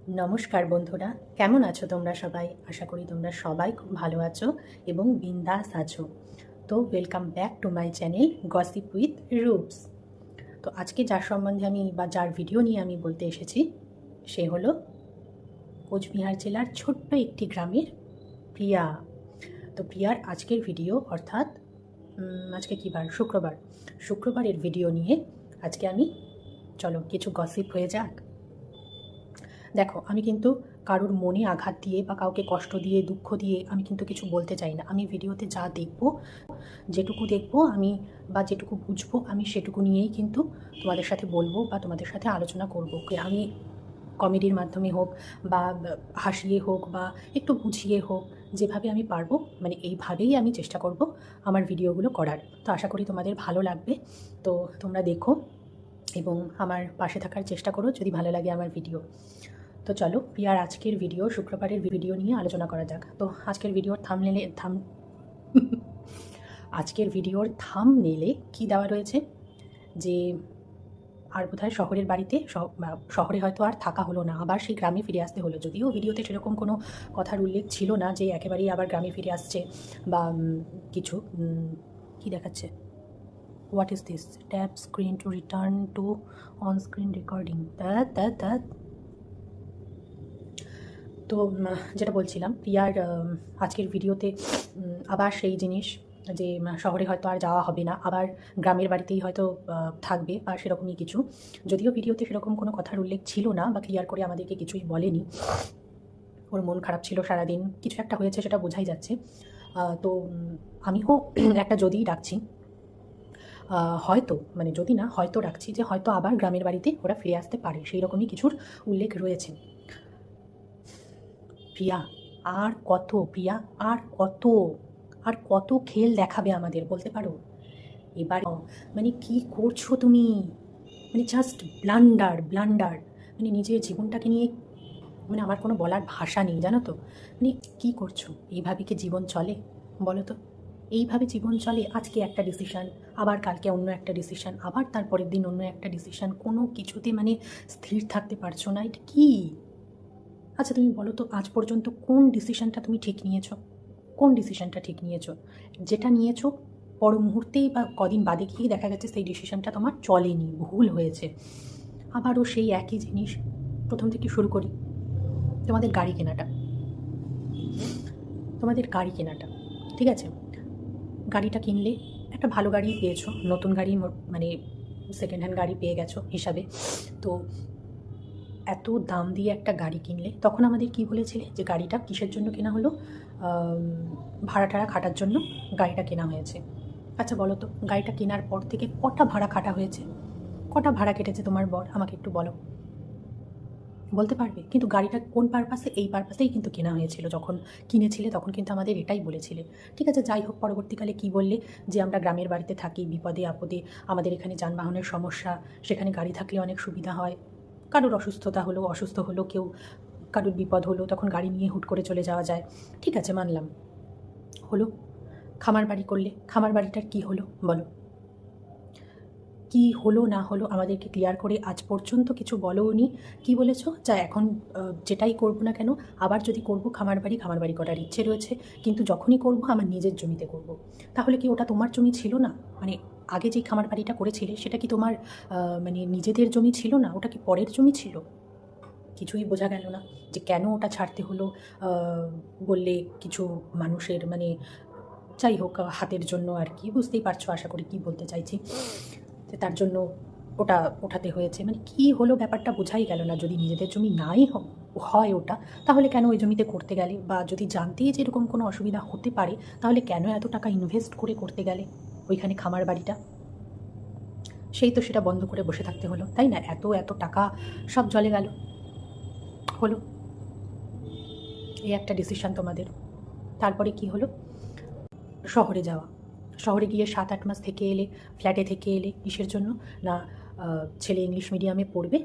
নমস্কার বন্ধুরা, কেমন আছো তোমরা সবাই? আশা করি তোমরা সবাই খুব ভালো আছো এবং বিন্দাস আছো। তো welcome back to my channel gossip with Roop's. তো আজকে যার সম্বন্ধে আমি বা যার ভিডিও নিয়ে আমি বলতে এসেছি সে হলো কোচবিহার জেলার ছোট্ট একটি গ্রামের প্রিয়া। তো প্রিয়ার আজকের ভিডিও অর্থাৎ আজকে কী বার? শুক্রবারের ভিডিও নিয়ে আজকে আমি চলো কিছু গসিপ হয়ে যাক। দেখো, আমি কিন্তু কারোর মনে আঘাত দিয়ে বা কাউকে কষ্ট দিয়ে দুঃখ দিয়ে আমি কিন্তু কিছু বলতে চাই না। আমি ভিডিওতে যা দেখবো, যেটুকু দেখবো আমি বা যেটুকু বুঝবো আমি সেটুকু নিয়েই কিন্তু তোমাদের সাথে বলবো বা তোমাদের সাথে আলোচনা করবো। আমি কমেডির মাধ্যমে হোক বা হাসিয়ে হোক বা একটু বুঝিয়ে হোক, যেভাবে আমি পারবো মানে এইভাবেই আমি চেষ্টা করব আমার ভিডিওগুলো করার। তো আশা করি তোমাদের ভালো লাগবে। তো তোমরা দেখো এবং আমার পাশে থাকার চেষ্টা করো যদি ভালো লাগে আমার ভিডিও। তো চলো প্রিয়ার আজকের ভিডিও, শুক্রবারের ভিডিও নিয়ে আলোচনা করা যাক। তো আজকের ভিডিওর আজকের ভিডিওর থাম্বনেইলে কী দেওয়া রয়েছে যে আর বোধহয় শহরের বাড়িতে শহরে হয়তো আর থাকা হলো না, আবার সেই গ্রামে ফিরে আসতে হলো। যদিও ভিডিওতে সেরকম কোনো কথার উল্লেখ ছিল না যে একেবারেই আবার গ্রামে ফিরে আসছে বা কিছু। কি দেখাচ্ছে? What is this? Tap screen to return to on screen recording. That তো যেটা বলছিলাম, প্রিয়ার আজকের ভিডিওতে আবার সেই জিনিস যে শহরে হয়তো আর যাওয়া হবে না, আবার গ্রামের বাড়িতেই হয়তো থাকবে বা সেরকমই কিছু। যদিও ভিডিওতে সেরকম কোনো কথার উল্লেখ ছিল না বা ক্লিয়ার করে আমাদেরকে কিছুই বলেনি। ওর মন খারাপ ছিল সারাদিন, কিছু একটা হয়েছে সেটা বোঝাই যাচ্ছে। তো আমিও একটা যদিই রাখছি, হয়তো মানে যদি না হয়তো রাখছি যে হয়তো আবার গ্রামের বাড়িতে ওরা ফিরে আসতে পারে, সেই রকমই কিছুর উল্লেখ রয়েছে। প্রিয়া আর কত, প্রিয়া আর কত খেল দেখাবে আমাদের, বলতে পারো? এবার মানে কি করছো তুমি? মানে জাস্ট ব্লান্ডার মানে নিজের জীবনটাকে নিয়ে মানে আমার কোনো বলার ভাষা নেই, জানো তো? মানে কী করছো? এইভাবে কি জীবন চলে বলো তো? এইভাবে জীবন চলে? আজকে একটা ডিসিশান, আবার কালকে অন্য একটা ডিসিশান, আবার তারপরের দিন অন্য একটা ডিসিশান, কোনো কিছুতে মানে স্থির থাকতে পারছো না। এটা কী? আচ্ছা তুমি বলো তো, আজ পর্যন্ত কোন ডিসিশনটা তুমি ঠিক নিয়েছো? কোন ডিসিশনটা ঠিক নিয়েছো? যেটা নিয়েছো পর মুহূর্তেই বা কদিন বাদে গিয়ে দেখা গেছে সেই ডিসিশনটা তোমার চলেনি, ভুল হয়েছে। আবারও সেই একই জিনিস, প্রথম থেকে শুরু করি। তোমাদের গাড়ি কেনাটা, ঠিক আছে? গাড়িটা কিনলে একটা ভালো গাড়ি পেয়েছো, নতুন গাড়ি মানে সেকেন্ড হ্যান্ড গাড়ি পেয়ে গেছো হিসাবে। তো এত দাম দিয়ে একটা গাড়ি কিনলে, তখন আমাদের কি বলেছিলে যে গাড়িটা কিসের জন্য কেনা হলো? ভাড়া টাড়া খাটার জন্য গাড়িটা কেনা হয়েছে। আচ্ছা বলো তো, গাড়িটা কেনার পর থেকে কটা ভাড়া খাটা হয়েছে? কটা ভাড়া কেটেছে তোমার বর? আমাকে একটু বলো, বলতে পারবে? কিন্তু গাড়িটা কোন পারপাসে? এই পারপাসেই কিন্তু কেনা হয়েছিল। যখন কিনেছিলে তখন কিন্তু আমাদের এটাই বলেছিলে। ঠিক আছে, যাই হোক, পরবর্তীকালে কি বললে? যে আমরা গ্রামের বাড়িতে থাকি, বিপদে আপদে আমাদের এখানে যানবাহনের সমস্যা, সেখানে গাড়ি থাকলে অনেক সুবিধা হয়। কারোর অসুস্থ হলো কেউ, কারোর বিপদ হলো, তখন গাড়ি নিয়ে হুট করে চলে যাওয়া যায়। ঠিক আছে, মানলাম। হলো, খামার বাড়ি করলে, খামার বাড়িটার কী হলো বলো? কী হলো না হলো আমাদেরকে ক্লিয়ার করে আজ পর্যন্ত কিছু বলোনি। কী বলেছো? যা এখন যেটাই করবো না কেন, আবার যদি করবো খামার বাড়ি করার ইচ্ছে রয়েছে, কিন্তু যখনই করবো আমার নিজের জমিতে করব। তাহলে কি ওটা তোমার জমি ছিল না? মানে আগে যেই খামার বাড়িটা করেছিলে সেটা কি তোমার মানে নিজেদের জমি ছিল না? ওটা কি পরের জমি ছিল? কিছুই বোঝা গেল না যে কেন ওটা ছাড়তে হলো। বললে কিছু মানুষের মানে যাই হোক হাতের জন্য আর কি, বুঝতেই পারছো আশা করি কী বলতে চাইছি, যে তার জন্য ওটা ওঠাতে হয়েছে। মানে কী হলো ব্যাপারটা বোঝাই গেল না। যদি নিজেদের জমি নাই হয় ওটা, তাহলে কেন ওই জমিতে করতে গেলে? বা যদি জানতেই যে এরকম কোনো অসুবিধা হতে পারে, তাহলে কেন এত টাকা ইনভেস্ট করে করতে গেলে ওইখানে খামার বাড়িটা? সেই তো সেটা বন্ধ করে বসে থাকতে হলো, তাই না? এত এত টাকা সব জলে গেল। হলো, এই একটা ডিসিশান তোমাদের। তারপরে কি হলো? শহরে যাওয়া। শহরে গিয়ে 7-8 মাস থেকে এলে, ফ্ল্যাটে থেকে এলে কিসের জন্য? না ছেলে ইংলিশ মিডিয়ামে পড়বে,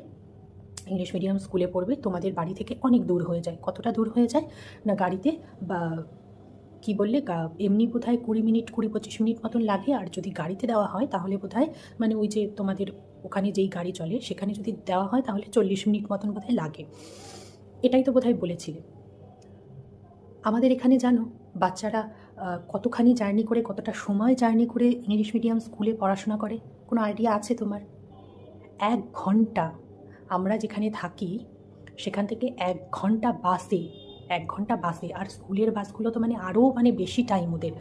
ইংলিশ মিডিয়াম স্কুলে পড়বে, তোমাদের বাড়ি থেকে অনেক দূর হয়ে যায়। কতটা দূর হয়ে যায়? না গাড়িতে বা কী বললে, এমনি বোধহয় 20-25 মিনিট মতন লাগে, আর যদি গাড়িতে দেওয়া হয় তাহলে বোধহয় মানে ওই যে তোমাদের ওখানে যেই গাড়ি চলে সেখানে যদি দেওয়া হয় তাহলে 40 মিনিট মতন বোধহয় লাগে। এটাই তো বোধহয় বলেছিলে। আমাদের এখানে জানো বাচ্চারা কতখানি জার্নি করে, কতটা সময় জার্নি করে ইংলিশ মিডিয়াম স্কুলে পড়াশোনা করে? কোনো আইডিয়া আছে তোমার? 1 ঘন্টা। আমরা যেখানে থাকি সেখান থেকে 1 ঘন্টা বাসে, 1 ঘন্টা বাসে। আর স্কুলের বাসগুলো তো মানে আরও মানে বেশি টাইম ওদের,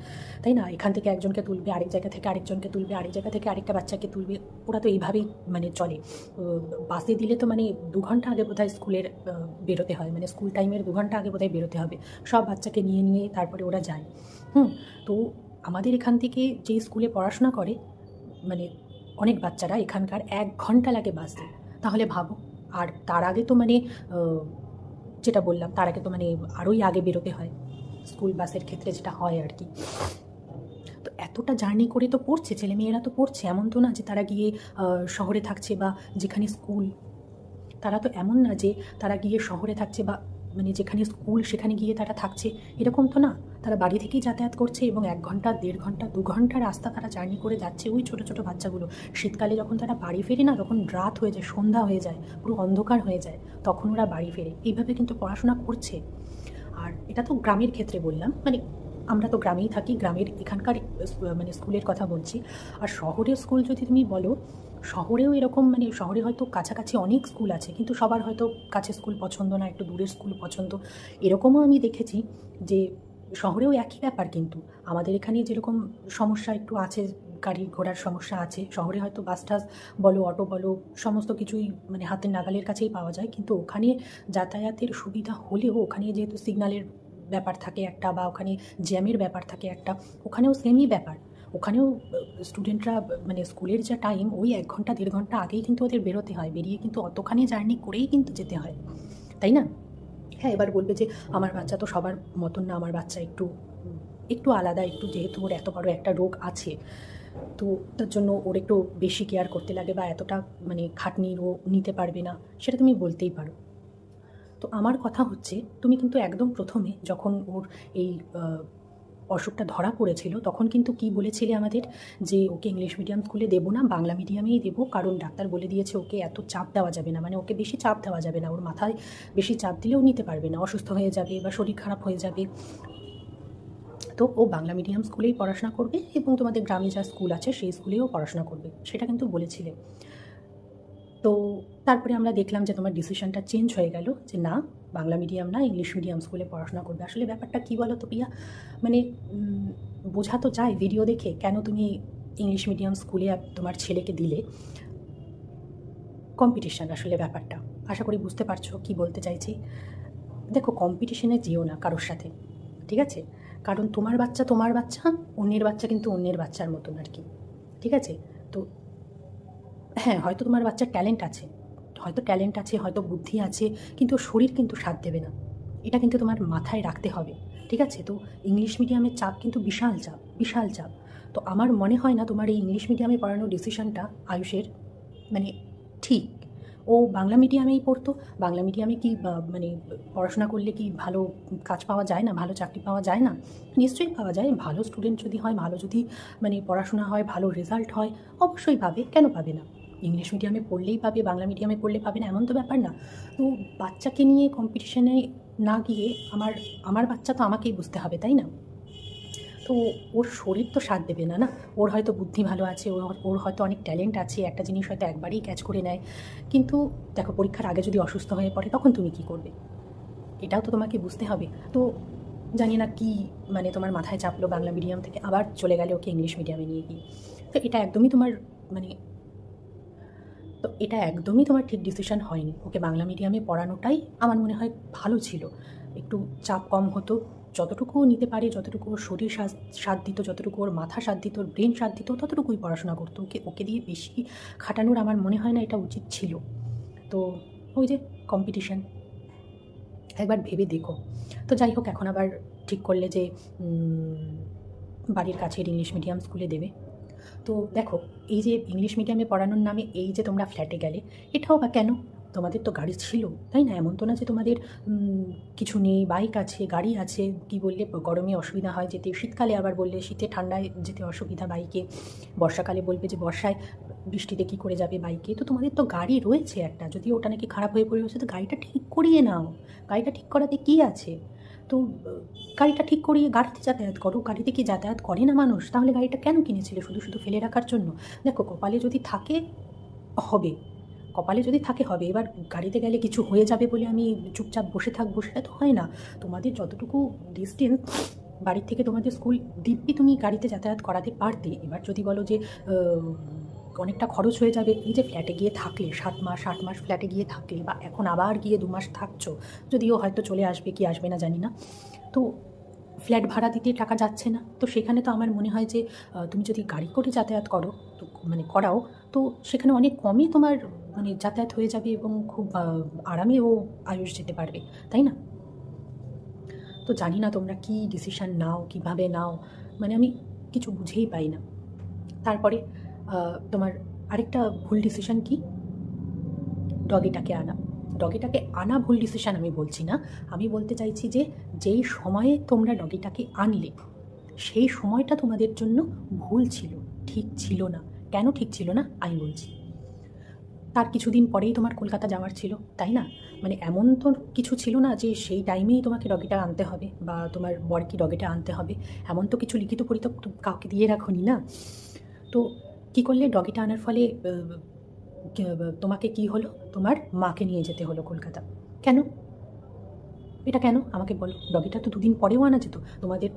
তাই না? এখান থেকে একজনকে তুলবে, আরেক জায়গা থেকে আরেকজনকে তুলবে, আরেক জায়গা থেকে আরেকটা বাচ্চাকে তুলবে। ওরা তো এইভাবেই মানে চলে। বাসে দিলে তো মানে 2 ঘন্টা আগে বোধহয় স্কুলের বেরোতে হয়, মানে স্কুল টাইমের 2 ঘন্টা আগে বোধহয় বেরোতে হবে। সব বাচ্চাকে নিয়ে নিয়ে তারপরে ওরা যায়। তো আমাদের এখান থেকে যে স্কুলে পড়াশোনা করে মানে অনেক বাচ্চারা, এখানকার 1 ঘন্টা লাগে বাসে। তাহলে ভাবো। আর তার আগে তো মানে যেটা বললাম, তার আগে তো মানে আরোই আগে বেরোতে হয়, স্কুল বাসের ক্ষেত্রে যেটা হয় আর কি। তো এতটা জার্নি করে তো পড়ছে, ছেলেমেয়েরা তো পড়ছে। এমন তো না যে তারা গিয়ে শহরে থাকছে বা যেখানে স্কুল, তারা তো এমন না যে তারা গিয়ে শহরে থাকছে বা মানে যেখানে স্কুল সেখানে গিয়ে তারা থাকছে, এরকম তো না। তারা বাড়ি থেকেই যাতায়াত করছে এবং 1 ঘন্টা, 1.5 ঘন্টা, 2 ঘন্টা রাস্তা তারা জার্নি করে যাচ্ছে। ওই ছোটো ছোটো বাচ্চাগুলো শীতকালে যখন তারা বাড়ি ফেরে না, তখন রাত হয়ে যায়, সন্ধ্যা হয়ে যায়, পুরো অন্ধকার হয়ে যায়, তখন ওরা বাড়ি ফেরে। এইভাবে কিন্তু পড়াশোনা করছে। আর এটা তো গ্রামের ক্ষেত্রে বললাম, মানে আমরা তো গ্রামেই থাকি, গ্রামের এখানকার মানে স্কুলের কথা বলছি। আর শহরের স্কুল যদি তুমি বলো, শহরেও এরকম, মানে শহরে হয়তো কাছাকাছি অনেক স্কুল আছে, কিন্তু সবার হয়তো কাছে স্কুল পছন্দ না, একটু দূরের স্কুল পছন্দ। এরকমও আমি দেখেছি যে শহরেও একই ব্যাপার। কিন্তু আমাদের এখানে যেরকম সমস্যা একটু আছে, গাড়ি ঘোড়ার সমস্যা আছে, শহরে হয়তো বাস টাস বলো, অটো বলো, সমস্ত কিছুই মানে হাতের নাগালের কাছেই পাওয়া যায়। কিন্তু ওখানে যাতায়াতের সুবিধা হলেও ওখানে যেহেতু সিগন্যালের ব্যাপার থাকে একটা, বা ওখানে জ্যামের ব্যাপার থাকে একটা, ওখানেও সেমই ব্যাপার। ওখানেও স্টুডেন্টরা মানে স্কুলের যা টাইম, ওই 1 ঘন্টা 1.5 ঘন্টা আগেই কিন্তু ওদের বেরোতে হয়, বেরিয়ে কিন্তু অতখানি জার্নি করেই কিন্তু যেতে হয়, তাই না? হ্যাঁ, এবার বলবে যে আমার বাচ্চা তো সবার মতন না, আমার বাচ্চা একটু একটু আলাদা, একটু যেহেতু ওর এত বড় একটা রোগ আছে, তো তার জন্য ওর একটু বেশি কেয়ার করতে লাগে, বা এতটা মানে খাটনির ও নিতে পারবে না, সেটা তুমি বলতেই পারো। তো আমার কথা হচ্ছে, তুমি কিন্তু একদম প্রথমে যখন ওর এই অসুখটা ধরা পড়েছিল, তখন কিন্তু কি বলেছিলে আমাদের, যে ওকে ইংলিশ মিডিয়াম স্কুলে দেবো না, বাংলা মিডিয়ামেই দেবো, কারণ ডাক্তার বলে দিয়েছে ওকে এত চাপ দেওয়া যাবে না, মানে ওকে বেশি চাপ দেওয়া যাবে না, ওর মাথায় বেশি চাপ দিলেও নিতে পারবে না, অসুস্থ হয়ে যাবে বা শরীর খারাপ হয়ে যাবে। তো ও বাংলা মিডিয়াম স্কুলেই পড়াশোনা করবে এবং তোমাদের গ্রামে যা স্কুল আছে সেই স্কুলেও পড়াশোনা করবে, সেটা কিন্তু বলেছিলে। তো তারপরে আমরা দেখলাম যে তোমার ডিসিশনটা চেঞ্জ হয়ে গেল, যে না, বাংলা মিডিয়াম না, ইংলিশ মিডিয়াম স্কুলে পড়াশোনা করবে। আসলে ব্যাপারটা কী বলো তো প্রিয়া, মানে বোঝা তো যায় ভিডিও দেখে কেন তুমি ইংলিশ মিডিয়াম স্কুলে তোমার ছেলেকে দিলে। কম্পিটিশান আসলে ব্যাপারটা, আশা করি বুঝতে পারছো কী বলতে চাইছি। দেখো, কম্পিটিশনে যেও না কারোর সাথে, ঠিক আছে? কারণ তোমার বাচ্চা তোমার বাচ্চা, অন্যের বাচ্চা কিন্তু অন্যের বাচ্চার মতন আর কি, ঠিক আছে? তো হ্যাঁ, হয়তো তোমার বাচ্চার ট্যালেন্ট আছে, হয়তো ট্যালেন্ট আছে, হয়তো বুদ্ধি আছে, কিন্তু ওর শরীর কিন্তু সাথ দেবে না। এটা কিন্তু তোমার মাথায় রাখতে হবে, ঠিক আছে? তো ইংলিশ মিডিয়ামের চাপ কিন্তু বিশাল চাপ, বিশাল চাপ। তো আমার মনে হয় না তোমার এই ইংলিশ মিডিয়ামে পড়ানোর ডিসিশনটা আয়ুষের মানে ঠিক। ও বাংলা মিডিয়ামেই পড়তো। বাংলা মিডিয়ামে কি মানে পড়াশোনা করলে কি ভালো কাজ পাওয়া যায় না, ভালো চাকরি পাওয়া যায় না? নিশ্চয়ই পাওয়া যায়। ভালো স্টুডেন্ট যদি হয়, ভালো যদি মানে পড়াশোনা হয়, ভালো রেজাল্ট হয়, অবশ্যই পাবে, কেন পাবে না? ইংলিশ মিডিয়ামে পড়লেই পাবে, বাংলা মিডিয়ামে পড়লে পাবে না, এমন তো ব্যাপার না। তো বাচ্চাকে নিয়ে কম্পিটিশনে না গিয়ে আমার আমার বাচ্চা তো আমাকেই বুঝতে হবে, তাই না? তো ওর শরীর তো সাথ দেবে না, না? ওর হয়তো বুদ্ধি ভালো আছে, ওর হয়তো অনেক ট্যালেন্ট আছে, একটা জিনিস হয়তো একবারেই ক্যাচ করে নেয়। কিন্তু দেখো, পরীক্ষার আগে যদি অসুস্থ হয়ে পড়ে, তখন তুমি কী করবে? এটাও তো তোমাকে বুঝতে হবে। তো জানি না কি মানে তোমার মাথায় চাপলো, বাংলা মিডিয়াম থেকে আবার চলে গেলে ওকে ইংলিশ মিডিয়ামে নিয়ে গিয়ে। তো এটা একদমই তোমার মানে তো এটা একদমই তোমার ঠিক ডিসিশন হয়নি। ওকে বাংলা মিডিয়ামে পড়ানোটাই আমার মনে হয় ভালো ছিল। একটু চাপ কম হতো, যতটুকু নিতে পারে, যতটুকু ওর শরীর সাথ দিত, যতটুকু ওর মাথা সাথ দিত, ওর ব্রেন সাথ দিত, ততটুকুই পড়াশোনা করতো। ওকে ওকে দিয়ে বেশি খাটানোর আমার মনে হয় না এটা উচিত ছিল। তো ওই যে কম্পিটিশান, একবার ভেবে দেখো। তো যাই হোক, এখন আবার ঠিক করলে যে বাড়ির কাছের ইংলিশ মিডিয়াম স্কুলে দেবে। তো দেখো, এই যে ইংলিশ মিডিয়ামে পড়ানোর নামে এই যে তোমরা ফ্ল্যাটে গেলে, এটাও বা কেন? তোমাদের তো গাড়ি ছিল, তাই না? এমন তো না যে তোমাদের কিছু নেই, বাইক আছে, গাড়ি আছে। কি বললে গরমে অসুবিধা হয় যেতে, শীতকালে আবার বললে শীতে ঠান্ডায় যেতে অসুবিধা বাইকে, বর্ষাকালে বলবে যে বর্ষায় বৃষ্টিতে কী করে যাবে বাইকে। তো তোমাদের তো গাড়ি রয়েছে একটা, যদি ওটা নাকি খারাপ হয়ে পড়ে হচ্ছে তো গাড়িটা ঠিক করিয়ে নাও। গাড়িটা ঠিক করাতে কী আছে? তো গাড়িটা ঠিক করিয়ে গাড়িতে যাতায়াত করো। গাড়িতে কি যাতায়াত করে না মানুষ? তাহলে গাড়িটা কেন কিনেছিলে? শুধু শুধু ফেলে রাখার জন্য? দেখো, কপালে যদি থাকে হবে, কপালে যদি থাকে হবে। এবার গাড়িতে গেলে কিছু হয়ে যাবে বলে আমি চুপচাপ বসে থাকবো, সেটা তো হয় না। তোমাদের যতটুকু ডিস্টেন্স বাড়ির থেকে তোমাদের স্কুল, দিব্যি তুমি গাড়িতে যাতায়াত করাতে পারতে। এবার যদি বলো যে অনেকটা খরচ হয়ে যাবে, এই যে ফ্ল্যাটে গিয়ে থাকলে 7 মাস 8 মাস ফ্ল্যাটে গিয়ে থাকলে, বা এখন আবার গিয়ে 2 মাস থাকছো, যদিও হয়তো চলে আসবে কি আসবে না জানি না, তো ফ্ল্যাট ভাড়া দিতে টাকা যাচ্ছে না। তো সেখানে তো আমার মনে হয় যে তুমি যদি গাড়ি করে যাতায়াত করো, তো মানে করাও, তো সেখানে অনেক কমই তোমার মানে যাতায়াত হয়ে যাবে এবং খুব আরামেও আয়ুষ যেতে পারবে, তাই না? তো জানি না তোমরা কী ডিসিশান নাও, কীভাবে নাও, মানে আমি কিছু বুঝেই পাই না। তারপরে তোমার আরেকটা ভুল ডিসিশান কি? ডগিটাকে আনা। ডগিটাকে আনা ভুল ডিসিশান আমি বলছি না, আমি বলতে চাইছি যে যেই সময়ে তোমরা ডগিটাকে আনলে সেই সময়টা তোমাদের জন্য ভুল ছিল, ঠিক ছিল না। কেন ঠিক ছিল না আমি বলছি। তার কিছুদিন পরেই তোমার কলকাতা যাওয়ার ছিল, তাই না? মানে এমন তো কিছু ছিল না যে সেই টাইমেই তোমাকে ডগিটা আনতে হবে বা তোমার বরকে ডগিটা আনতে হবে, এমন তো কিছু লিখিত পরিচয় কাউকে দিয়ে রাখোনি না। তো কী করলে? ডগিটা আনার ফলে তোমাকে কি হলো? তোমার মাকে নিয়ে যেতে হলো কলকাতা। কেন? এটা কেন আমাকে বলো? ডগিটা তো দুদিন পরেও আনা যেত।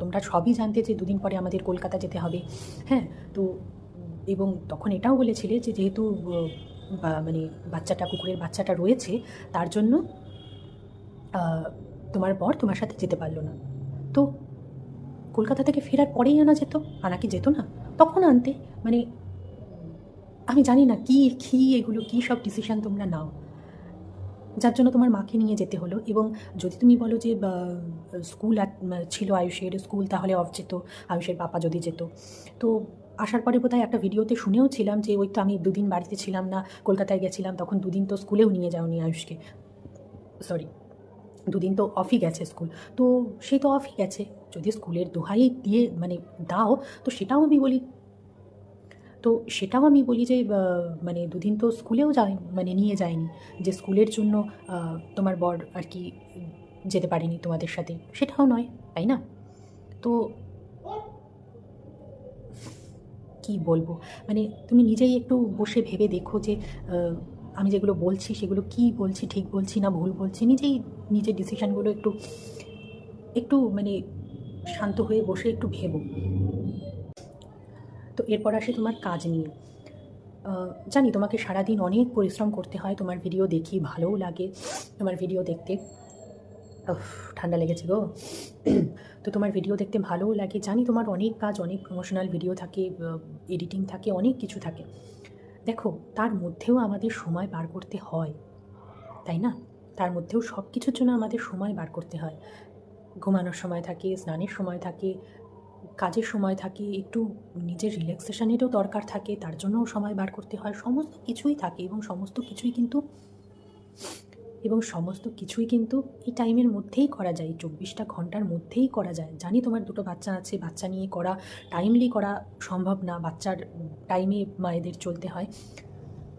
তোমরা সবই জানতে যে দুদিন পরে আমাদের কলকাতা যেতে হবে, হ্যাঁ? তো এবং তখন এটাও বলেছিলে যে যেহেতু মানে বাচ্চাটা, কুকুরের বাচ্চাটা রয়েছে, তার জন্য তোমার বর তোমার সাথে যেতে পারলো না। তো কলকাতা থেকে ফেরার পরেই আনা যেত, আনা কি যেত না? তখন আনতে। মানে আমি জানি না কী এগুলো, কী সব ডিসিশান তোমরা নাও, যার জন্য তোমার মাকে নিয়ে যেতে হলো। এবং যদি তুমি বলো যে স্কুল ছিল আয়ুষের স্কুল, তাহলে অফ যেত, আয়ুষের পাপা যদি যেত। তো আসার পরে বোধহয় একটা ভিডিওতে শুনেও ছিলাম যে ওই তো আমি 2 দিন বাড়িতে ছিলাম না, কলকাতায় গেছিলাম, তখন 2 দিন তো স্কুলেও নিয়ে যাওনি আয়ুষকে। সরি, 2 দিন তো অফই গেছে স্কুল। তো সে তো অফই গেছে, যদি স্কুলের দোহাই দিয়ে মানে দাও, তো সেটাও আমি বলি যে মানে 2 দিন তো স্কুলেও মানে নিয়ে যায়নি, যে স্কুলের জন্য তোমার বর আর কি যেতে পারেনি তোমাদের সাথে, সেটাও নয়, তাই না? তো কি বলবো, মানে তুমি নিজেই একটু বসে ভেবে দেখো যে আমি যেগুলো বলছি সেগুলো কি বলছি, ঠিক বলছি না ভুল বলছি। নিজেই নিজের ডিসিশানগুলো একটু একটু মানে শান্ত হয়ে বসে একটু ভেবো। তো এরপর আসি তোমার কাজ নিয়ে। জানি তোমাকে সারাদিন অনেক পরিশ্রম করতে হয়, তোমার ভিডিও দেখি, ভালোও লাগে তোমার ভিডিও দেখতে। ঠান্ডা লেগেছে গো। তো তোমার ভিডিও দেখতে ভালোও লাগে, জানি তোমার অনেক কাজ, অনেক প্রমোশনাল ভিডিও থাকে, এডিটিং থাকে, অনেক কিছু থাকে। দেখো, তার মধ্যেও আমাদের সময় বার করতে হয়, তাই না? তার মধ্যেও সব কিছুর জন্য আমাদের সময় বার করতে হয়। ঘুমানোর সময় থাকে, স্নানের সময় থাকে, কাজের সময় থাকে, একটু নিজের রিল্যাক্সেশনেরও দরকার থাকে, তার জন্যও সময় বার করতে হয়। সমস্ত কিছুই থাকে এবং সমস্ত কিছুই কিন্তু এই টাইমের মধ্যেই করা যায়, 24টা ঘন্টার মধ্যেই করা যায়। জানি তোমার 2টো বাচ্চা আছে, বাচ্চা নিয়ে করা টাইমলি করা সম্ভব না, বাচ্চার টাইমে মায়েদের চলতে হয়।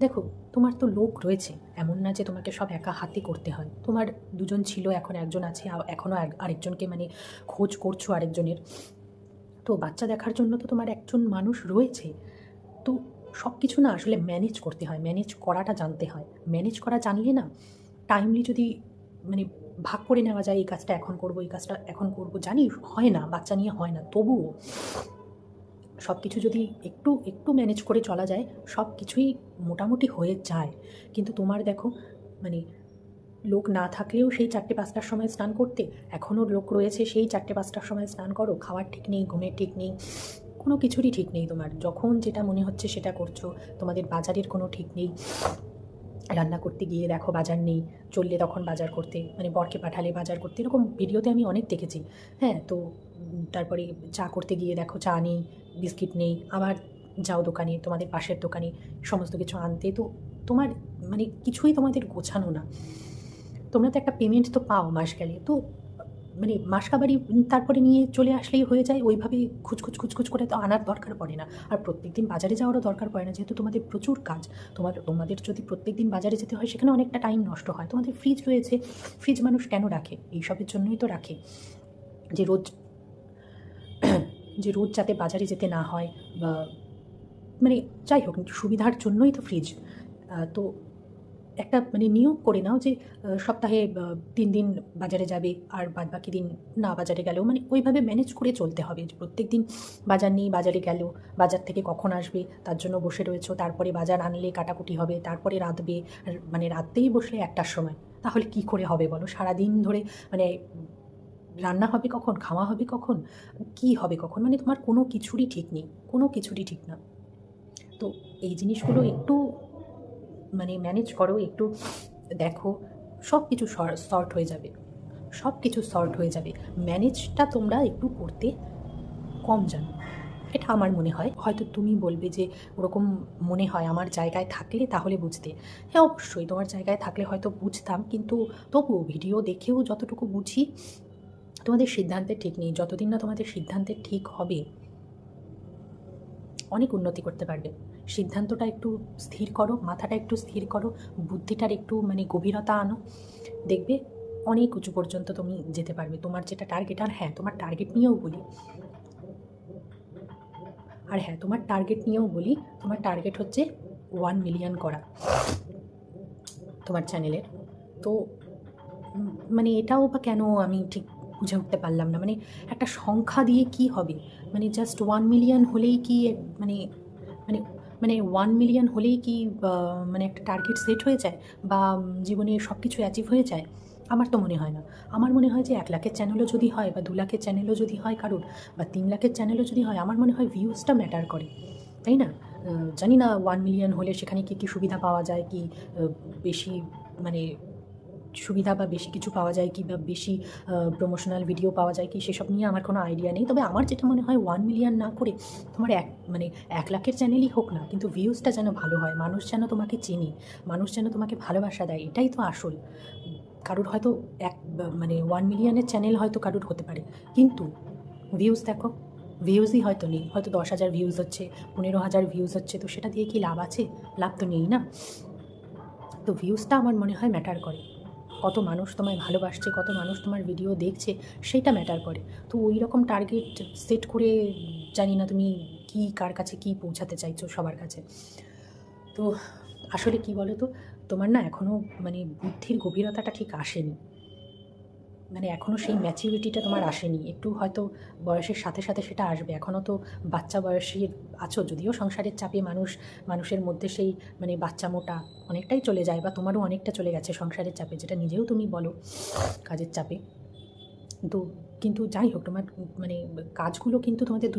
দেখো, তোমার তো লোক রয়েছে, এমন না যে তোমাকে সব একা হাতে করতে হয়। তোমার 2জন ছিল, এখন 1জন আছে, এখনও আরেকজনকে মানে খোঁজ করছো আরেকজনের। তো বাচ্চা দেখার জন্য তো তোমার একজন মানুষ রয়েছে। তো সব কিছু না আসলে ম্যানেজ করতে হয়, ম্যানেজ করাটা জানতে হয়। ম্যানেজ করা জানলে না, টাইমলি যদি মানে ভাগ করে নেওয়া যায়, এই কাজটা এখন করব, এই কাজটা এখন করব, জানি হয় না, বাচ্চা নিয়ে হয় না, তবুও সব কিছু যদি একটু একটু ম্যানেজ করে চলা যায়, সব কিছুই মোটামুটি হয়ে যায়। কিন্তু তোমার দেখো, মানে লোক না থাকলেও সেই 4টে-5টার সময় স্নান করতে, এখনও লোক রয়েছে সেই 4টে-5টার সময় স্নান করো, খাওয়ার ঠিক নেই, ঘুমের ঠিক নেই, কোনো কিছুরই ঠিক নেই তোমার। যখন যেটা মনে হচ্ছে সেটা করছো, তোমাদের বাজারের কোনো ঠিক নেই। রান্না করতে গিয়ে দেখো বাজার নেই, চললে তখন বাজার করতে, মানে বরকে পাঠালে বাজার করতে, এরকম ভিডিওতে আমি অনেক দেখেছি। হ্যাঁ, তো তারপরে চা করতে গিয়ে দেখো চা নেই, বিস্কিট নেই, আবার যাও দোকানে, তোমাদের পাশের দোকানে সমস্ত কিছু আনতে। তো তোমার মানে কিছুই তোমাদের গোছানো না। তোমরা তো একটা পেমেন্ট তো পাও মাস গেলে, তো মানে মাস কাবারি তারপরে নিয়ে চলে আসলেই হয়ে যায়, ওইভাবে খুচখুচ করে তো আনার দরকার পড়ে না। আর প্রত্যেকদিন বাজারে যাওয়ারও দরকার পড়ে না, যেহেতু তোমাদের প্রচুর কাজ। তোমাদের যদি প্রত্যেকদিন বাজারে যেতে হয় সেখানে অনেকটা টাইম নষ্ট হয়। তোমাদের ফ্রিজ রয়েছে, ফ্রিজ মানুষ কেন রাখে? এইসবের জন্যই তো রাখে, যে রোজ যাতে বাজারে যেতে না হয়, বা মানে যাই হোক সুবিধার জন্যই তো ফ্রিজ। তো একটা মানে নিয়োগ করে নাও যে সপ্তাহে 3 দিন বাজারে যাবে, আর বাদবাকি দিন না বাজারে গেলেও মানে ওইভাবে ম্যানেজ করে চলতে হবে। যে প্রত্যেক দিন বাজার নেই, বাজারে গেলেও বাজার থেকে কখন আসবে তার জন্য বসে রয়েছো, তারপরে বাজার আনলে কাটাকুটি হবে, তারপরে রাঁধবে, আর মানে রাঁধতেই বসলে 1টার সময়, তাহলে কি করে হবে বলো? সারাদিন ধরে মানে রান্না হবে কখন, খাওয়া হবে কখন, কি হবে কখন, মানে তোমার কোনো কিছুরই ঠিক নেই, কোনো কিছুরই ঠিক না। তো এই জিনিসগুলো একটু মানে ম্যানেজ করো, একটু দেখো, সব কিছু সর্ট হয়ে যাবে, সব কিছু সর্ট হয়ে যাবে। ম্যানেজটা তোমরা একটু করতে কম জানো, এটা আমার মনে হয়। হয়তো তুমি বলবে যে ওরকম মনে হয় আমার জায়গায় থাকলে তাহলে বুঝতে। হ্যাঁ অবশ্যই তোমার জায়গায় থাকলে হয়তো বুঝতাম, কিন্তু তবুও ভিডিও দেখেও যতটুকু বুঝি, তোমাদের সিদ্ধান্তের ঠিক নেই। যতদিন না তোমাদের সিদ্ধান্তের ঠিক হবে অনেক উন্নতি করতে পারবে। সিদ্ধান্তটা একটু স্থির করো, মাথাটা একটু স্থির করো, বুদ্ধিটার একটু মানে গভীরতা আনো, দেখবে অনেক উঁচু পর্যন্ত তুমি যেতে পারবে। তোমার যেটা টার্গেট, আর হ্যাঁ তোমার টার্গেট নিয়েও বলি, তোমার টার্গেট হচ্ছে 1 মিলিয়ন করা তোমার চ্যানেলের। তো মানে এটাও বা কেন আমি ঠিক বুঝে উঠতে পারলাম না। মানে একটা সংখ্যা দিয়ে কি হবে? মানে জাস্ট 1 মিলিয়ন হলেই কি মানে মানে মানে 1 মিলিয়ন হলেই কি মানে একটা টার্গেট সেট হয়ে যায়, বা জীবনে সব কিছু অ্যাচিভ হয়ে যায়? আমার তো মনে হয় না। আমার মনে হয় যে 1 লাখের চ্যানেলও যদি হয়, বা 2 লাখের চ্যানেলও যদি হয় কারোর, বা 3 লাখের চ্যানেলও যদি হয়, আমার মনে হয় ভিউজটা ম্যাটার করে, তাই না? জানি না 1 মিলিয়ন হলে সেখানে কী সুবিধা পাওয়া যায়, কি বেশি মানে সুবিধা বা বেশি কিছু পাওয়া যায়, কি বা বেশি প্রমোশনাল ভিডিও পাওয়া যায় কি, সেসব নিয়ে আমার কোনো আইডিয়া নেই। তবে আমার যেটা মনে হয় 1 মিলিয়ন না করে তোমার মানে 1 লাখের চ্যানেলই হোক না, কিন্তু ভিউজটা যেন ভালো হয়, মানুষ যেন তোমাকে চেনে, মানুষ যেন তোমাকে ভালোবাসা দেয়, এটাই তো আসল। কারোর হয়তো মানে 1 মিলিয়নের চ্যানেল হয়তো কারোর হতে পারে, কিন্তু ভিউজ দেখো, ভিউজই হয়তো নেই, হয়তো 10,000 ভিউজ হচ্ছে, 15,000 ভিউজ হচ্ছে, তো সেটা দিয়ে কি লাভ আছে? লাভ তো নেই না। তো ভিউজটা আমার মনে হয় ম্যাটার করে, কত মানুষ তোমায় ভালোবাসছে, কত মানুষ তোমার ভিডিও দেখছে, সেইটা ম্যাটার করে। তো ওই রকম টার্গেট সেট করে জানি না তুমি কি কার কাছে কি পৌঁছাতে চাইছো সবার কাছে। তো আসলে কি বলো তো, তোমার না এখনও মানে বুদ্ধির গভীরতাটা ঠিক আসেনি, মানে এখনও সেই ম্যাচিউরিটিটা তোমার আসেনি। একটু হয়তো বয়সের সাথে সাথে সেটা আসবে, এখনও তো বাচ্চা বয়সের আছো, যদিও সংসারের চাপে মানুষের মধ্যে সেই মানে বাচ্চামোটা অনেকটাই চলে যায়, বা তোমারও অনেকটা চলে গেছে সংসারের চাপে, যেটা নিজেও তুমি বলো কাজের চাপে। কিন্তু যাই হোক, তোমার মানে কাজগুলো কিন্তু তোমাদের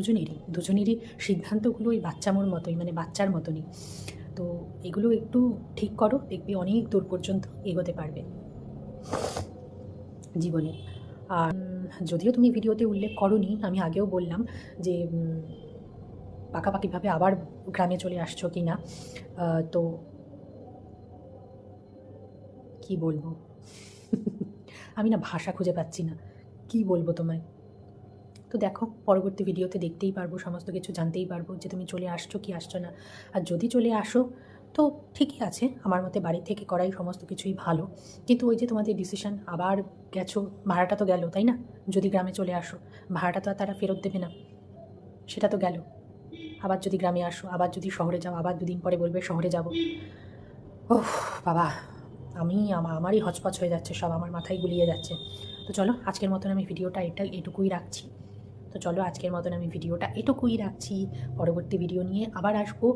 দুজনেরই সিদ্ধান্তগুলো ওই বাচ্চামোর মতোই, মানে বাচ্চার মতনই। তো এগুলো একটু ঠিক করো, দেখবি অনেক দূর পর্যন্ত এগোতে পারবে জীবনে। আর যদিও তুমি ভিডিওতে উল্লেখ করোনি, আমি আগেও বললাম যে পাকাপাকিভাবে আবার গ্রামে চলে আসছো কি না। তো কি বলবো আমি না ভাষা খুঁজে পাচ্ছি না, কি বলবো তোমায়। তো দেখো, পরবর্তী ভিডিওতে দেখতেই পারবো, সমস্ত কিছু জানতেই পারবো যে তুমি চলে আসছো কি আসছো না। আর যদি চলে আসো তো ঠিকই আছে, আমার মতে বাড়ি থেকে করাই সমস্ত কিছুই ভালো। কিন্তু ওই যে তোমাদের ডিসিশন, আবার গেছো, ভাড়াটা তো গেল, তাই না? যদি গ্রামে চলে আসো, ভাড়াটা তো আর তারা ফেরত দেবে না, সেটা তো গেল। আবার যদি গ্রামে আসো, আবার যদি শহরে যাও, আবার 2 দিন পরে বলবে শহরে যাব। ওহ বাবা, আমারই হচপচ হয়ে যাচ্ছে সব, আমার মাথায় গুলিয়ে যাচ্ছে। তো চলো আজকের মতন আমি ভিডিওটা এটুকুই রাখছি। পরবর্তী ভিডিও নিয়ে আবার আসবো।